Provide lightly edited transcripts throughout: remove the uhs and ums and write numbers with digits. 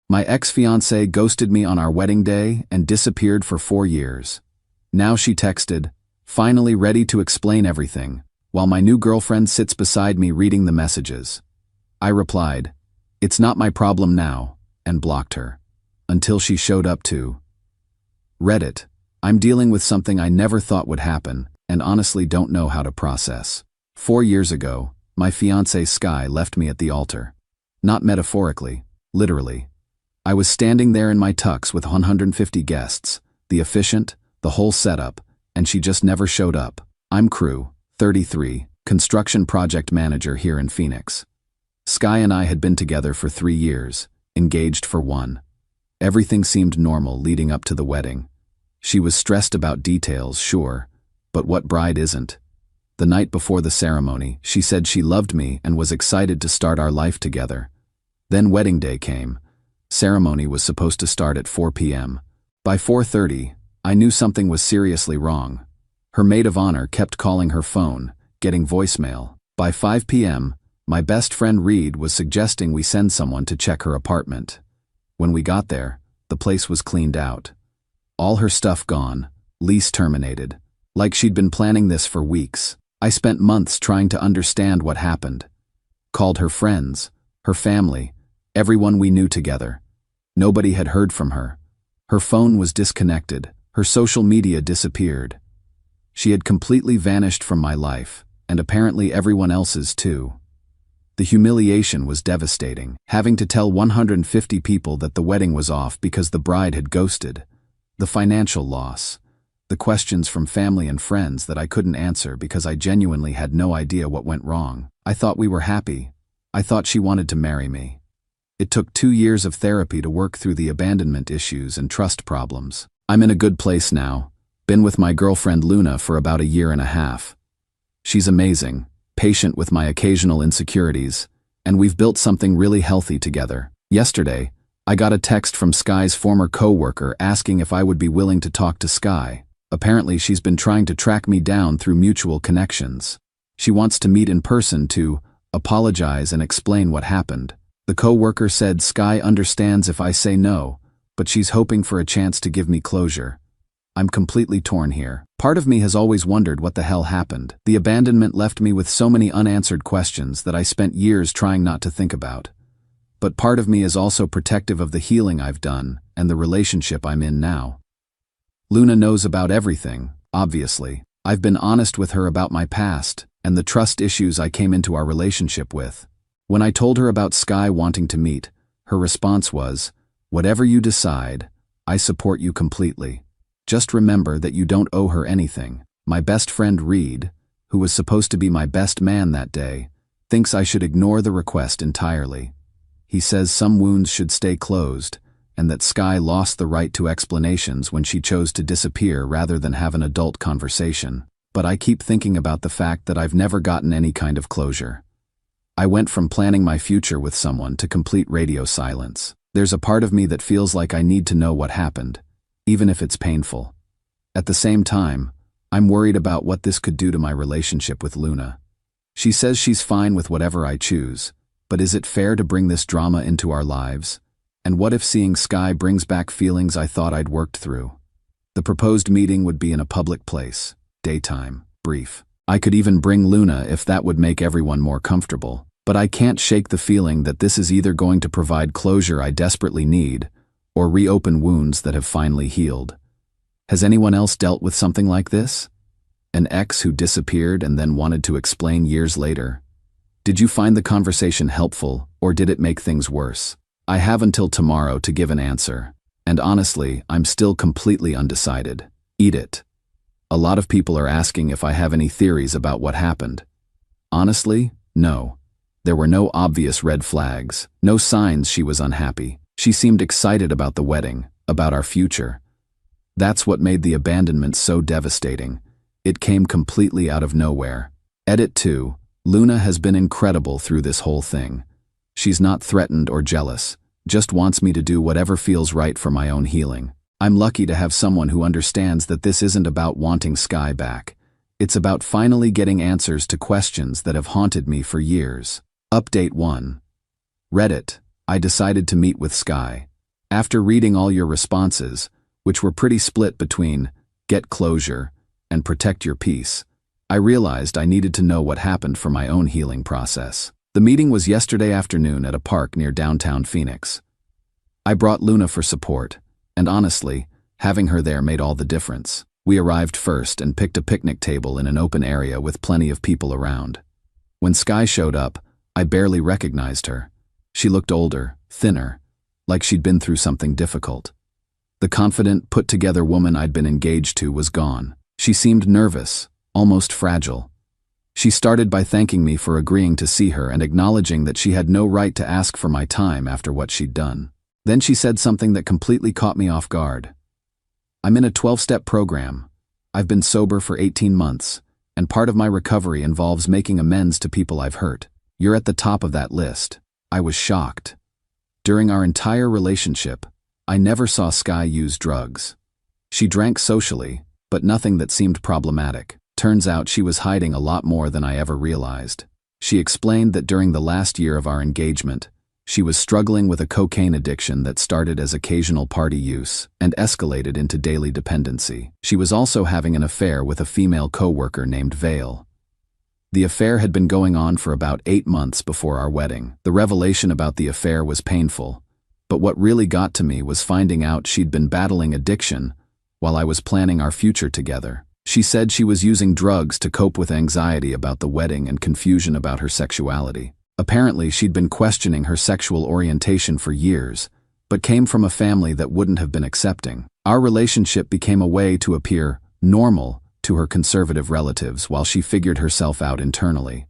My ex-fiancée ghosted me on our wedding day and disappeared for 4 years. Now she texted, finally ready to explain everything, while my new girlfriend sits beside me reading the messages. I replied, "It's not my problem now," and blocked her. Until she showed up to Reddit. I'm dealing with something I never thought would happen, and honestly don't know how to process. 4 years ago, my fiancé Sky left me at the altar. Not metaphorically, literally. I was standing there in my tux with 150 guests, the officiant, the whole setup, and she just never showed up. I'm Crew, 33, construction project manager here in Phoenix. Sky and I had been together for 3 years, engaged for 1. Everything seemed normal leading up to the wedding. She was stressed about details, sure, but what bride isn't? The night before the ceremony, she said she loved me and was excited to start our life together. Then wedding day came. Ceremony was supposed to start at 4 p.m. By 4:30, I knew something was seriously wrong. Her maid of honor kept calling her phone, getting voicemail. By 5 p.m., my best friend Reed was suggesting we send someone to check her apartment. When we got there, the place was cleaned out. All her stuff gone, lease terminated. Like she'd been planning this for weeks. I spent months trying to understand what happened. Called her friends, her family, everyone we knew together. Nobody had heard from her. Her phone was disconnected. Her social media disappeared. She had completely vanished from my life, and apparently everyone else's too. The humiliation was devastating, having to tell 150 people that the wedding was off because the bride had ghosted. The financial loss. The questions from family and friends that I couldn't answer because I genuinely had no idea what went wrong. I thought we were happy. I thought she wanted to marry me. It took 2 years of therapy to work through the abandonment issues and trust problems. I'm in a good place now. Been with my girlfriend Luna for about 1.5 years. She's amazing, patient with my occasional insecurities, and we've built something really healthy together. Yesterday, I got a text from Sky's former co-worker asking if I would be willing to talk to Sky. Apparently she's been trying to track me down through mutual connections. She wants to meet in person to apologize and explain what happened. The co-worker said Sky understands if I say no, but she's hoping for a chance to give me closure. I'm completely torn here. Part of me has always wondered what the hell happened. The abandonment left me with so many unanswered questions that I spent years trying not to think about. But part of me is also protective of the healing I've done and the relationship I'm in now. Luna knows about everything, obviously. I've been honest with her about my past and the trust issues I came into our relationship with. When I told her about Sky wanting to meet, her response was, "Whatever you decide, I support you completely. Just remember that you don't owe her anything." My best friend Reed, who was supposed to be my best man that day, thinks I should ignore the request entirely. He says some wounds should stay closed, and that Sky lost the right to explanations when she chose to disappear rather than have an adult conversation. But I keep thinking about the fact that I've never gotten any kind of closure. I went from planning my future with someone to complete radio silence. There's a part of me that feels like I need to know what happened, even if it's painful. At the same time, I'm worried about what this could do to my relationship with Luna. She says she's fine with whatever I choose, but is it fair to bring this drama into our lives? And what if seeing Sky brings back feelings I thought I'd worked through? The proposed meeting would be in a public place, daytime, brief. I could even bring Luna if that would make everyone more comfortable. But I can't shake the feeling that this is either going to provide closure I desperately need, or reopen wounds that have finally healed. Has anyone else dealt with something like this? An ex who disappeared and then wanted to explain years later? Did you find the conversation helpful, or did it make things worse? I have until tomorrow to give an answer, and honestly, I'm still completely undecided. Eat it. A lot of people are asking if I have any theories about what happened. Honestly, no. There were no obvious red flags, no signs she was unhappy. She seemed excited about the wedding, about our future. That's what made the abandonment so devastating. It came completely out of nowhere. Edit 2. Luna has been incredible through this whole thing. She's not threatened or jealous, just wants me to do whatever feels right for my own healing. I'm lucky to have someone who understands that this isn't about wanting Sky back. It's about finally getting answers to questions that have haunted me for years. Update 1. Reddit. I decided to meet with Sky. After reading all your responses, which were pretty split between get closure and protect your peace, I realized I needed to know what happened for my own healing process. The meeting was yesterday afternoon at a park near downtown Phoenix. I brought Luna for support, and honestly, having her there made all the difference. We arrived first and picked a picnic table in an open area with plenty of people around. When Sky showed up, I barely recognized her. She looked older, thinner, like she'd been through something difficult. The confident, put-together woman I'd been engaged to was gone. She seemed nervous, almost fragile. She started by thanking me for agreeing to see her and acknowledging that she had no right to ask for my time after what she'd done. Then she said something that completely caught me off guard. "I'm in a 12-step program. I've been sober for 18 months, and part of my recovery involves making amends to people I've hurt. You're at the top of that list." I was shocked. During our entire relationship, I never saw Sky use drugs. She drank socially, but nothing that seemed problematic. Turns out she was hiding a lot more than I ever realized. She explained that during the last year of our engagement, she was struggling with a cocaine addiction that started as occasional party use and escalated into daily dependency. She was also having an affair with a female coworker named Vale. The affair had been going on for about 8 months before our wedding. The revelation about the affair was painful, but what really got to me was finding out she'd been battling addiction while I was planning our future together. She said she was using drugs to cope with anxiety about the wedding and confusion about her sexuality. Apparently, she'd been questioning her sexual orientation for years, but came from a family that wouldn't have been accepting. Our relationship became a way to appear normal to her conservative relatives while she figured herself out internally.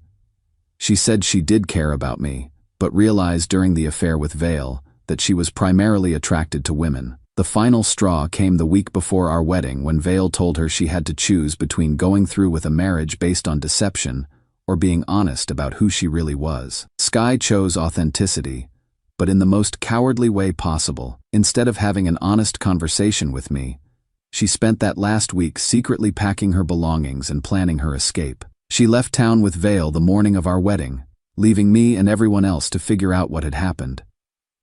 She said she did care about me, but realized during the affair with Vale that she was primarily attracted to women. The final straw came the week before our wedding when Vale told her she had to choose between going through with a marriage based on deception or being honest about who she really was. Sky chose authenticity, but in the most cowardly way possible. Instead of having an honest conversation with me, she spent that last week secretly packing her belongings and planning her escape. She left town with Vale the morning of our wedding, leaving me and everyone else to figure out what had happened.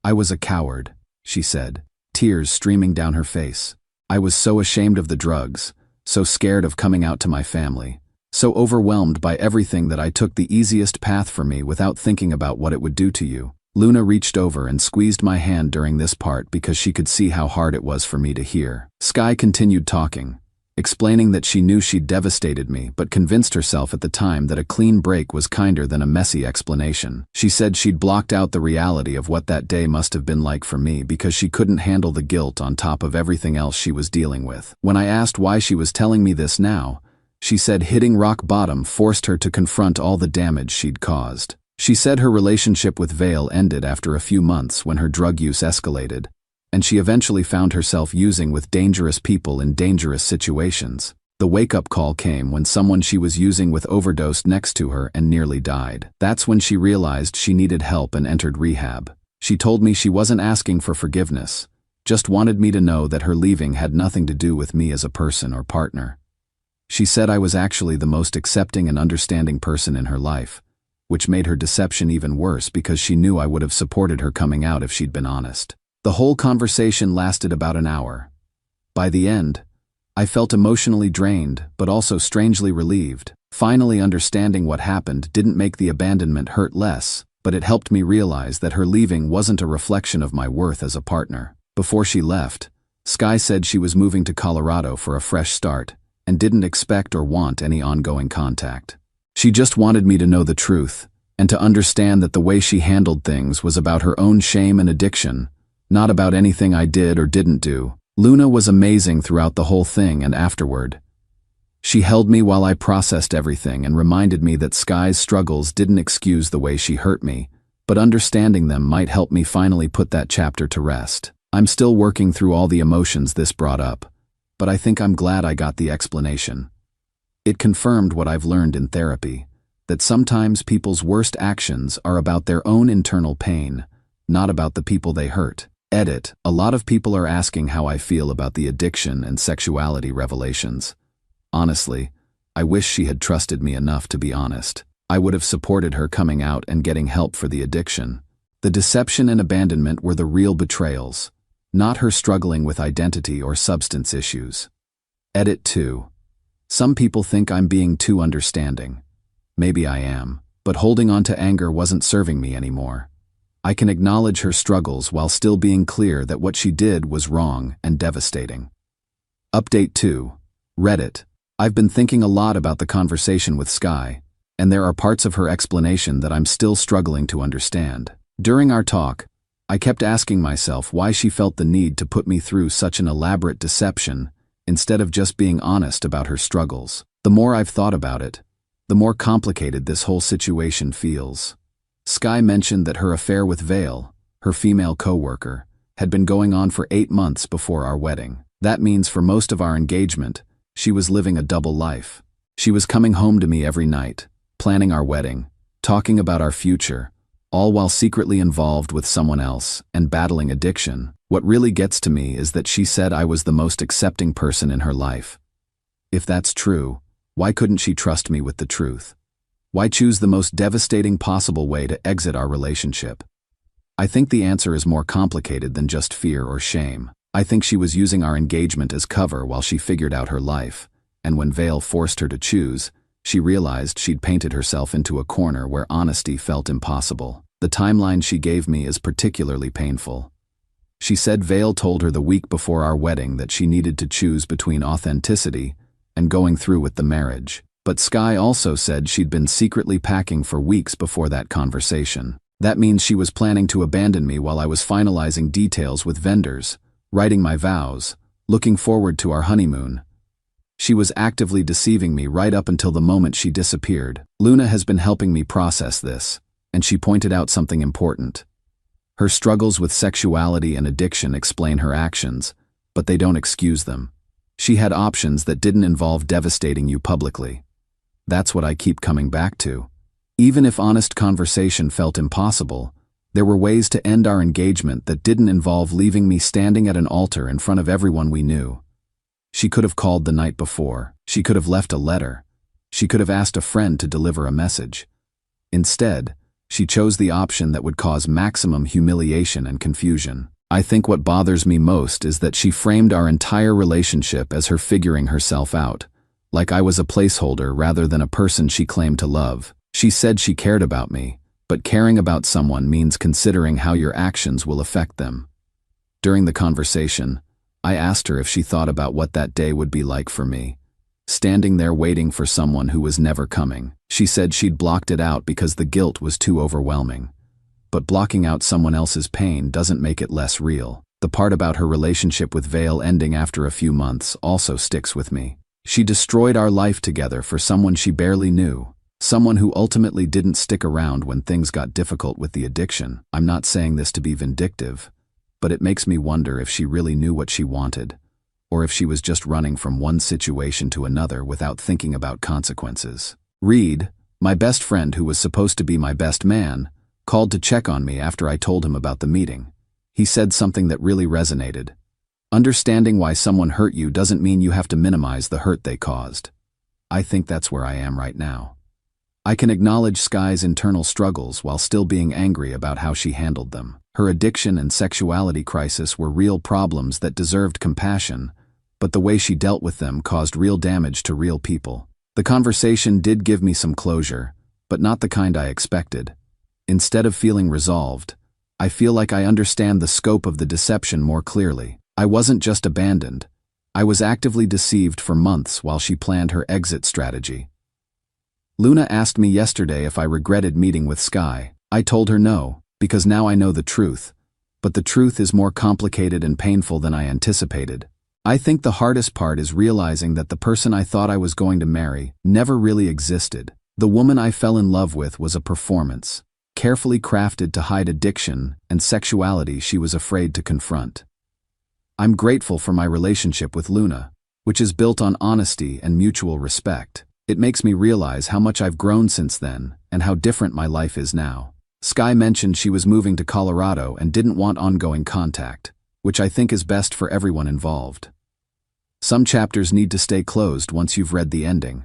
"I was a coward," she said, tears streaming down her face. "I was so ashamed of the drugs, so scared of coming out to my family, so overwhelmed by everything that I took the easiest path for me without thinking about what it would do to you." Luna reached over and squeezed my hand during this part because she could see how hard it was for me to hear. Sky continued talking, explaining that she knew she'd devastated me but convinced herself at the time that a clean break was kinder than a messy explanation. She said she'd blocked out the reality of what that day must have been like for me because she couldn't handle the guilt on top of everything else she was dealing with. When I asked why she was telling me this now, she said hitting rock bottom forced her to confront all the damage she'd caused. She said her relationship with Vale ended after a few months when her drug use escalated, and she eventually found herself using with dangerous people in dangerous situations. The wake-up call came when someone she was using with overdosed next to her and nearly died. That's when she realized she needed help and entered rehab. She told me she wasn't asking for forgiveness, just wanted me to know that her leaving had nothing to do with me as a person or partner. She said I was actually the most accepting and understanding person in her life, which made her deception even worse because she knew I would have supported her coming out if she'd been honest. The whole conversation lasted about an hour. By the end, I felt emotionally drained, but also strangely relieved. Finally understanding what happened didn't make the abandonment hurt less, but it helped me realize that her leaving wasn't a reflection of my worth as a partner. Before she left, Sky said she was moving to Colorado for a fresh start and didn't expect or want any ongoing contact. She just wanted me to know the truth and to understand that the way she handled things was about her own shame and addiction, not about anything I did or didn't do. Luna was amazing throughout the whole thing and afterward. She held me while I processed everything and reminded me that Sky's struggles didn't excuse the way she hurt me, but understanding them might help me finally put that chapter to rest. I'm still working through all the emotions this brought up, but I think I'm glad I got the explanation. It confirmed what I've learned in therapy, that sometimes people's worst actions are about their own internal pain, not about the people they hurt. Edit: a lot of people are asking how I feel about the addiction and sexuality revelations. Honestly, I wish she had trusted me enough to be honest. I would have supported her coming out and getting help for the addiction. The deception and abandonment were the real betrayals, not her struggling with identity or substance issues. Edit 2. Some people think I'm being too understanding. Maybe I am, but holding on to anger wasn't serving me anymore. I can acknowledge her struggles while still being clear that what she did was wrong and devastating. Update 2. Reddit. I've been thinking a lot about the conversation with Sky, and there are parts of her explanation that I'm still struggling to understand. During our talk, I kept asking myself why she felt the need to put me through such an elaborate deception instead of just being honest about her struggles. The more I've thought about it, the more complicated this whole situation feels. Sky mentioned that her affair with Vale, her female co-worker, had been going on for 8 months before our wedding. That means for most of our engagement, she was living a double life. She was coming home to me every night, planning our wedding, talking about our future, all while secretly involved with someone else and battling addiction. What really gets to me is that she said I was the most accepting person in her life. If that's true, why couldn't she trust me with the truth? Why choose the most devastating possible way to exit our relationship? I think the answer is more complicated than just fear or shame. I think she was using our engagement as cover while she figured out her life, and when Vale forced her to choose, she realized she'd painted herself into a corner where honesty felt impossible. The timeline she gave me is particularly painful. She said Vale told her the week before our wedding that she needed to choose between authenticity and going through with the marriage. But Sky also said she'd been secretly packing for weeks before that conversation. That means she was planning to abandon me while I was finalizing details with vendors, writing my vows, looking forward to our honeymoon. She was actively deceiving me right up until the moment she disappeared. Luna has been helping me process this, and she pointed out something important. Her struggles with sexuality and addiction explain her actions, but they don't excuse them. She had options that didn't involve devastating you publicly. That's what I keep coming back to. Even if honest conversation felt impossible, there were ways to end our engagement that didn't involve leaving me standing at an altar in front of everyone we knew. She could have called the night before. She could have left a letter. She could have asked a friend to deliver a message. Instead, she chose the option that would cause maximum humiliation and confusion. I think what bothers me most is that she framed our entire relationship as her figuring herself out, like I was a placeholder rather than a person she claimed to love. She said she cared about me, but caring about someone means considering how your actions will affect them. During the conversation, I asked her if she thought about what that day would be like for me, standing there waiting for someone who was never coming. She said she'd blocked it out because the guilt was too overwhelming. But blocking out someone else's pain doesn't make it less real. The part about her relationship with Vale ending after a few months also sticks with me. She destroyed our life together for someone she barely knew. Someone who ultimately didn't stick around when things got difficult with the addiction. I'm not saying this to be vindictive, but it makes me wonder if she really knew what she wanted, or if she was just running from one situation to another without thinking about consequences. Reed, my best friend who was supposed to be my best man, called to check on me after I told him about the meeting. He said something that really resonated. Understanding why someone hurt you doesn't mean you have to minimize the hurt they caused. I think that's where I am right now. I can acknowledge Sky's internal struggles while still being angry about how she handled them. Her addiction and sexuality crisis were real problems that deserved compassion, but the way she dealt with them caused real damage to real people. The conversation did give me some closure, but not the kind I expected. Instead of feeling resolved, I feel like I understand the scope of the deception more clearly. I wasn't just abandoned. I was actively deceived for months while she planned her exit strategy. Luna asked me yesterday if I regretted meeting with Sky. I told her no, because now I know the truth. But the truth is more complicated and painful than I anticipated. I think the hardest part is realizing that the person I thought I was going to marry never really existed. The woman I fell in love with was a performance, carefully crafted to hide addiction and sexuality she was afraid to confront. I'm grateful for my relationship with Luna, which is built on honesty and mutual respect. It makes me realize how much I've grown since then and how different my life is now. Sky mentioned she was moving to Colorado and didn't want ongoing contact, which I think is best for everyone involved. Some chapters need to stay closed once you've read the ending.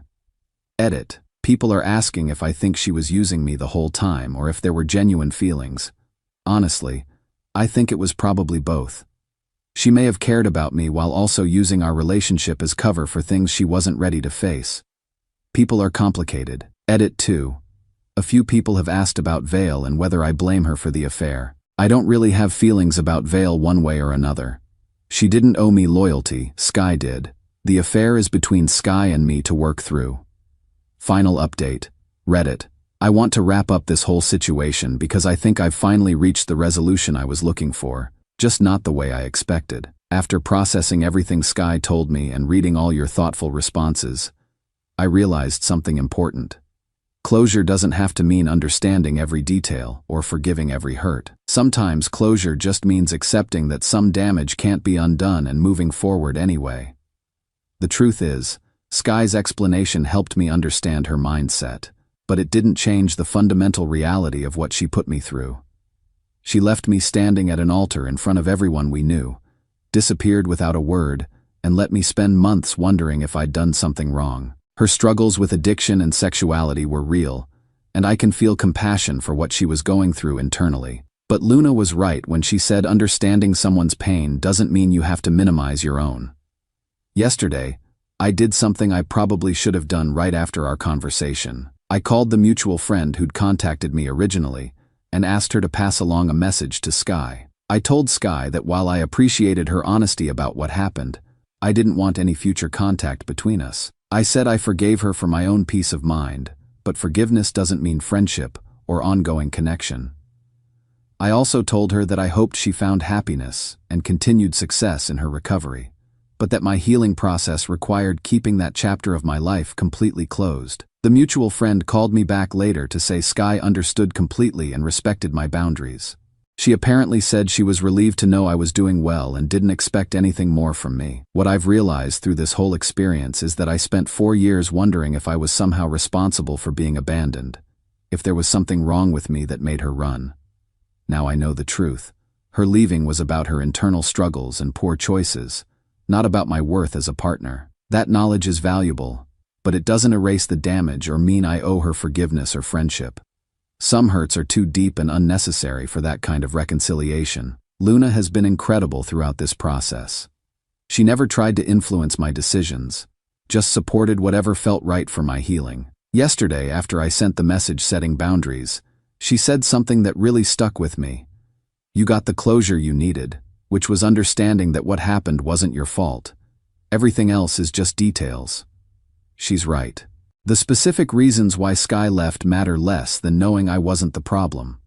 Edit. People are asking if I think she was using me the whole time or if there were genuine feelings. Honestly, I think it was probably both. She may have cared about me while also using our relationship as cover for things she wasn't ready to face. People are complicated. Edit 2. A few people have asked about Vale and whether I blame her for the affair. I don't really have feelings about Vale one way or another. She didn't owe me loyalty, Sky did. The affair is between Sky and me to work through. Final update. Reddit. I want to wrap up this whole situation because I think I've finally reached the resolution I was looking for, just not the way I expected. After processing everything Sky told me and reading all your thoughtful responses, I realized something important. Closure doesn't have to mean understanding every detail or forgiving every hurt. Sometimes closure just means accepting that some damage can't be undone and moving forward anyway. The truth is, Sky's explanation helped me understand her mindset, but it didn't change the fundamental reality of what she put me through. She left me standing at an altar in front of everyone we knew, disappeared without a word, and let me spend months wondering if I'd done something wrong. Her struggles with addiction and sexuality were real, and I can feel compassion for what she was going through internally. But Luna was right when she said understanding someone's pain doesn't mean you have to minimize your own. Yesterday, I did something I probably should have done right after our conversation. I called the mutual friend who'd contacted me originally and asked her to pass along a message to Sky. I told Sky that while I appreciated her honesty about what happened, I didn't want any future contact between us. I said I forgave her for my own peace of mind, but forgiveness doesn't mean friendship or ongoing connection. I also told her that I hoped she found happiness and continued success in her recovery, but that my healing process required keeping that chapter of my life completely closed. The mutual friend called me back later to say Sky understood completely and respected my boundaries. She apparently said she was relieved to know I was doing well and didn't expect anything more from me. What I've realized through this whole experience is that I spent 4 years wondering if I was somehow responsible for being abandoned, if there was something wrong with me that made her run. Now I know the truth. Her leaving was about her internal struggles and poor choices, not about my worth as a partner. That knowledge is valuable, but it doesn't erase the damage or mean I owe her forgiveness or friendship. Some hurts are too deep and unnecessary for that kind of reconciliation. Luna has been incredible throughout this process. She never tried to influence my decisions, just supported whatever felt right for my healing. Yesterday, after I sent the message setting boundaries, she said something that really stuck with me. You got the closure you needed, which was understanding that what happened wasn't your fault. Everything else is just details. She's right. The specific reasons why Sky left matter less than knowing I wasn't the problem.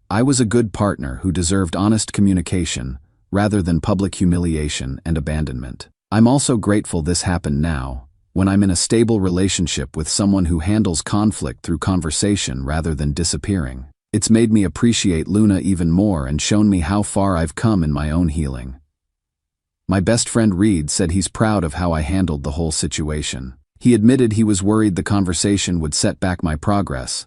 I was a good partner who deserved honest communication rather than public humiliation and abandonment. I'm also grateful this happened now, when I'm in a stable relationship with someone who handles conflict through conversation rather than disappearing. It's made me appreciate Luna even more and shown me how far I've come in my own healing. My best friend Reed said he's proud of how I handled the whole situation. He admitted he was worried the conversation would set back my progress,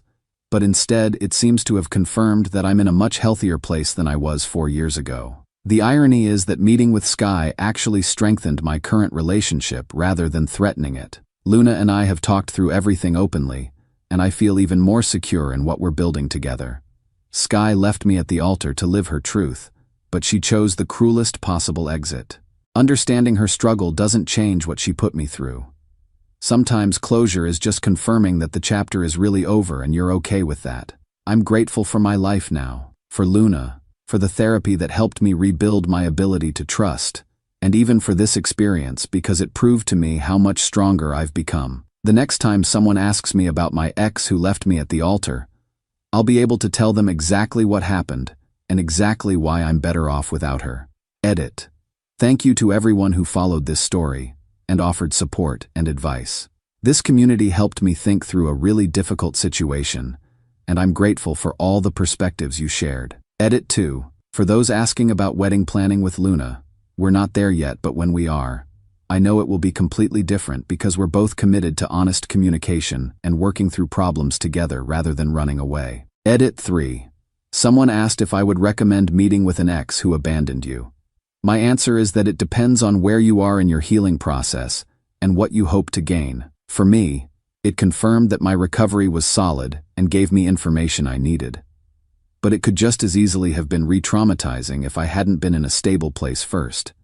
but instead it seems to have confirmed that I'm in a much healthier place than I was 4 years ago. The irony is that meeting with Sky actually strengthened my current relationship rather than threatening it. Luna and I have talked through everything openly, and I feel even more secure in what we're building together. Sky left me at the altar to live her truth, but she chose the cruelest possible exit. Understanding her struggle doesn't change what she put me through. Sometimes closure is just confirming that the chapter is really over and you're okay with that. I'm grateful for my life now, for Luna, for the therapy that helped me rebuild my ability to trust, and even for this experience because it proved to me how much stronger I've become. The next time someone asks me about my ex who left me at the altar, I'll be able to tell them exactly what happened and exactly why I'm better off without her. Edit. Thank you to everyone who followed this story and offered support and advice. This community helped me think through a really difficult situation, and I'm grateful for all the perspectives you shared. Edit 2. For those asking about wedding planning with Luna, we're not there yet, but when we are, I know it will be completely different because we're both committed to honest communication and working through problems together rather than running away. Edit 3. Someone asked if I would recommend meeting with an ex who abandoned you. My answer is that it depends on where you are in your healing process and what you hope to gain. For me, it confirmed that my recovery was solid and gave me information I needed. But it could just as easily have been re-traumatizing if I hadn't been in a stable place first.